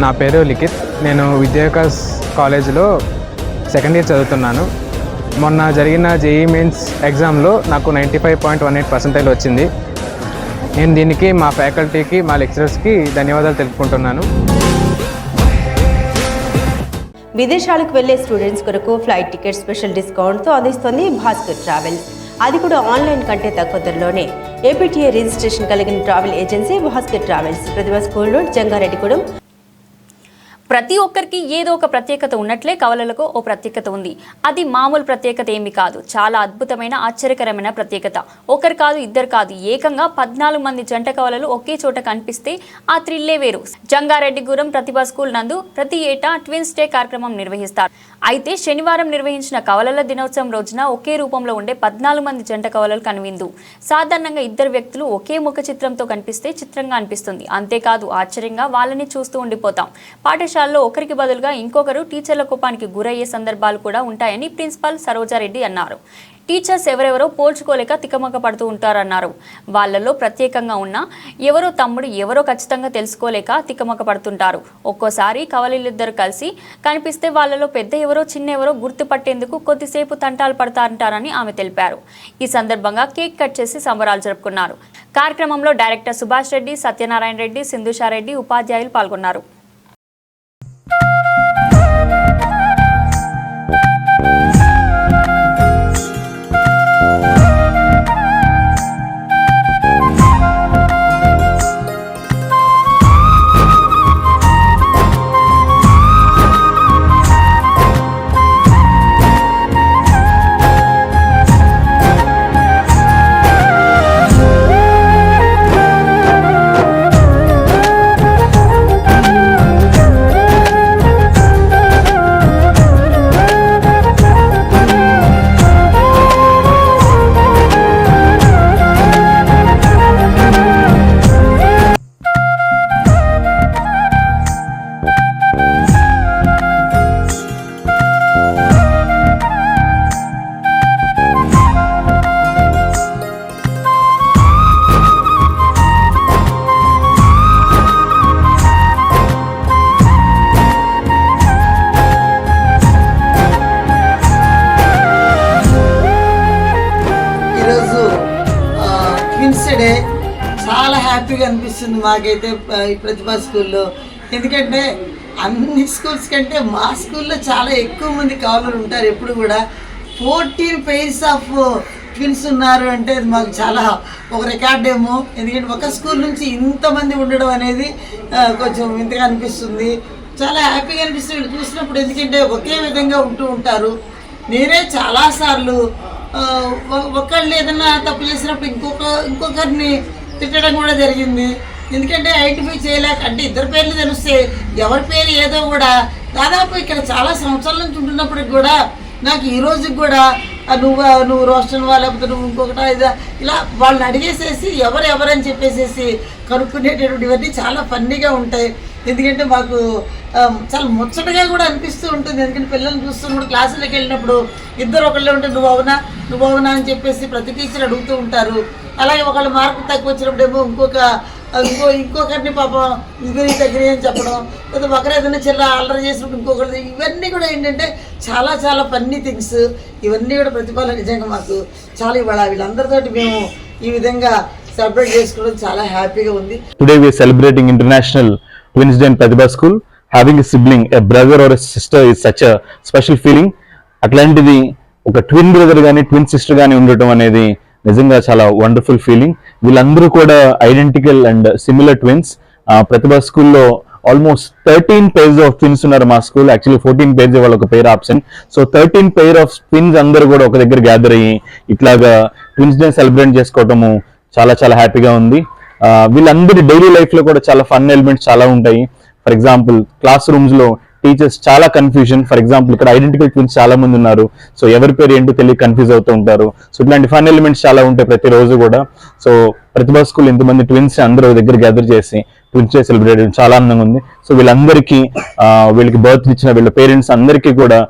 నా పేరు లిఖిత్. నేను విద్యావికాస్ కాలేజీలో సెకండ్ ఇయర్ చదువుతున్నాను. మొన్న జరిగిన జేఈఈ మెయిన్స్ ఎగ్జామ్లో నాకు 95.18% వచ్చింది. నేను దీనికి మా ఫ్యాకల్టీకి, మా లెక్చరర్స్కి ధన్యవాదాలు తెలుపుకుంటున్నాను. విదేశాలకు వెళ్లే స్టూడెంట్స్ కొరకు ఫ్లైట్ టికెట్ స్పెషల్ డిస్కౌంట్తో అందిస్తుంది భాస్కర్ ట్రావెల్స్. అది కూడా ఆన్లైన్ కంటే తక్కువ ధరలోనే. ఏపీటీఏ రిజిస్ట్రేషన్ కలిగిన ట్రావెల్ ఏజెన్సీ భాస్కర్ ట్రావెల్స్, ప్రతిభా స్కూల్ రోడ్, జంగారెడ్డిగూడెం. ప్రతి ఒక్కరికి ఏదో ఒక ప్రత్యేకత ఉన్నట్లే కవలలకు ఓ ప్రత్యేకత ఉంది. అది మామూలు ప్రత్యేకత ఏమి కాదు, చాలా అద్భుతమైన ఆశ్చర్యకరమైన ప్రత్యేకత. ఒకరు కాదు, ఇద్దరు కాదు, ఏకంగా 14 మంది జంట కవలలు ఒకే చోట కనిపిస్తే ఆ థ్రిల్లే వేరు. జంగారెడ్డిగూడెం ప్రతిభా స్కూల్ నందు ప్రతి ఏటా ట్విన్స్ డే కార్యక్రమం నిర్వహిస్తారు. అయితే శనివారం నిర్వహించిన కవలల దినోత్సవం రోజున ఒకే రూపంలో ఉండే 14 మంది జంట కవలలు కనువిందు. సాధారణంగా ఇద్దరు వ్యక్తులు ఒకే ముఖ చిత్రంతో కనిపిస్తే చిత్రంగా అనిపిస్తుంది. అంతేకాదు, ఆశ్చర్యంగా వాళ్ళని చూస్తూ ఉండిపోతాం. పాఠశాలలో ఒకరికి బదులుగా ఇంకొకరు టీచర్ల కోపానికి గురయ్యే సందర్భాలు కూడా ఉంటాయని ప్రిన్సిపాల్ సరోజారెడ్డి అన్నారు. టీచర్స్ ఎవరెవరో పోల్చుకోలేక తికమక పడుతూ ఉంటారన్నారు. వాళ్ళలో ప్రత్యేకంగా ఉన్న ఎవరో తమ్ముడు ఎవరో ఖచ్చితంగా తెలుసుకోలేక తికమక పడుతుంటారు. ఒక్కోసారి కవలిద్దరు కలిసి కనిపిస్తే వాళ్ళలో పెద్ద ఎవరో చిన్న ఎవరో గుర్తుపట్టేందుకు కొద్దిసేపు తంటాలు పడతారంటారని ఆమె తెలిపారు. ఈ సందర్భంగా కేక్ కట్ చేసి సంబరాలు జరుపుకున్నారు. కార్యక్రమంలో డైరెక్టర్ సుభాష్ రెడ్డి, సత్యనారాయణ రెడ్డి, సింధుషారెడ్డి, ఉపాధ్యాయులు పాల్గొన్నారు. చాలా హ్యాపీగా అనిపిస్తుంది మాకైతే ఈ ప్రతిభా స్కూల్లో. ఎందుకంటే అన్ని స్కూల్స్ కంటే మా స్కూల్లో చాలా ఎక్కువ మంది కవలలు ఉంటారు. ఎప్పుడు కూడా 14 pairs ఆఫ్ ట్విన్స్ ఉన్నారు అంటే అది మాకు చాలా ఒక రికార్డ్ ఏమో. ఎందుకంటే ఒక స్కూల్ నుంచి ఇంతమంది ఉండడం అనేది కొంచెం ఇంతగా అనిపిస్తుంది. చాలా హ్యాపీగా అనిపిస్తుంది చూసినప్పుడు. ఎందుకంటే ఒకే విధంగా ఉంటూ ఉంటారు. నేనే చాలాసార్లు ఒకళ్ళు ఏదైనా తప్పు చేసినప్పుడు ఇంకొకరిని తిట్టడం కూడా జరిగింది. ఎందుకంటే ఐడెంటిఫై చేయలేక, అంటే ఇద్దరు పేర్లు తెలిస్తే ఎవరి పేరు ఏదో కూడా దాదాపు ఇక్కడ చాలా సంవత్సరాల నుంచి ఉంటున్నప్పటికి కూడా నాకు ఈ రోజుకి కూడా నువ్వు రోషన్వా లేకపోతే నువ్వు ఇంకొకటా ఇలా వాళ్ళని అడిగేసేసి ఎవరని చెప్పేసేసి కనుక్కునేటటువంటి ఇవన్నీ చాలా ఫన్నీగా ఉంటాయి. ఎందుకంటే మాకు చాలా ముచ్చటగా కూడా అనిపిస్తూ ఉంటుంది. ఎందుకంటే పిల్లల్ని చూస్తున్నప్పుడు క్లాసులోకి వెళ్ళినప్పుడు ఇద్దరు ఒకళ్ళే ఉంటే నువ్వు అవునా అని చెప్పేసి ప్రతి టీచర్ అడుగుతూ ఉంటారు. అలాగే ఒకళ్ళు మార్కులు తక్కువ వచ్చినప్పుడు ఏమో ఇంకొకరిని పాపం ఇదిగురి దగ్గర అని చెప్పడం, లేదా ఒకరు ఏదైనా చిల్ల అల్లరి చేసినప్పుడు ఇంకొకరి, ఇవన్నీ కూడా ఏంటంటే చాలా చాలా ఫన్నీ థింగ్స్. ఇవన్నీ కూడా ప్రతిఫలం నిజంగా మాకు చాలా ఇవాళ వీళ్ళందరితోటి మేము ఈ విధంగా సెలబ్రేట్ చేసుకోవడం చాలా హ్యాపీగా ఉంది. Today we are celebrating International Twins Day in Pratibha School. Having a sibling, a brother or a sister is such a special feeling. అట్లాంటిది ఒక ట్విన్ బ్రదర్ కానీ ట్విన్ సిస్టర్ కానీ ఉండటం అనేది నిజంగా చాలా వండర్ఫుల్ ఫీలింగ్. వీళ్ళందరూ కూడా ఐడెంటికల్ అండ్ సిమిలర్ ట్విన్స్. ప్రతిభా స్కూల్లో ఆల్మోస్ట్ 13 pairs ఆఫ్ ట్విన్స్ ఉన్నారు మా స్కూల్. యాక్చువల్లీ 14 pairs వాళ్ళ ఒక pair absent. So 13 pair of twins అందరూ కూడా ఒక దగ్గర గ్యాదర్ అయ్యి ఇట్లాగా ట్విన్స్ డే సెలబ్రేట్ చేసుకోవటము చాలా చాలా హ్యాపీగా ఉంది. వీళ్ళందరి డైలీ లైఫ్ లో కూడా చాలా ఫన్ ఎలిమెంట్స్ చాలా ఉంటాయి. ఫర్ ఎగ్జాంపుల్ క్లాస్ రూమ్స్ లో టీచర్స్ చాలా కన్ఫ్యూజన్. ఫర్ ఎగ్జాంపుల్ ఇక్కడ ఐడెంటికల్ ట్విన్స్ చాలా మంది ఉన్నారు. సో ఎవరి పేరు ఏంటో తెలియ కన్ఫ్యూజ్ అవుతూ ఉంటారు. సో ఇట్లాంటి ఫన్ ఎలిమెంట్స్ చాలా ఉంటాయి ప్రతిరోజు కూడా. సో ప్రతిభా స్కూల్ ఇంతమంది ట్విన్స్ అందరూ దగ్గర గ్యాదర్ చేసి ట్విన్స్ డే సెలబ్రేట్ చేయడం చాలా ఆనందంగా ఉంది. సో వీళ్ళందరికీ వీళ్ళకి బర్త్ ఇచ్చిన వీళ్ళ పేరెంట్స్ అందరికీ కూడా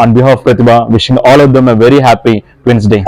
on behalf Pratibha wishing all of them a very happy twins day.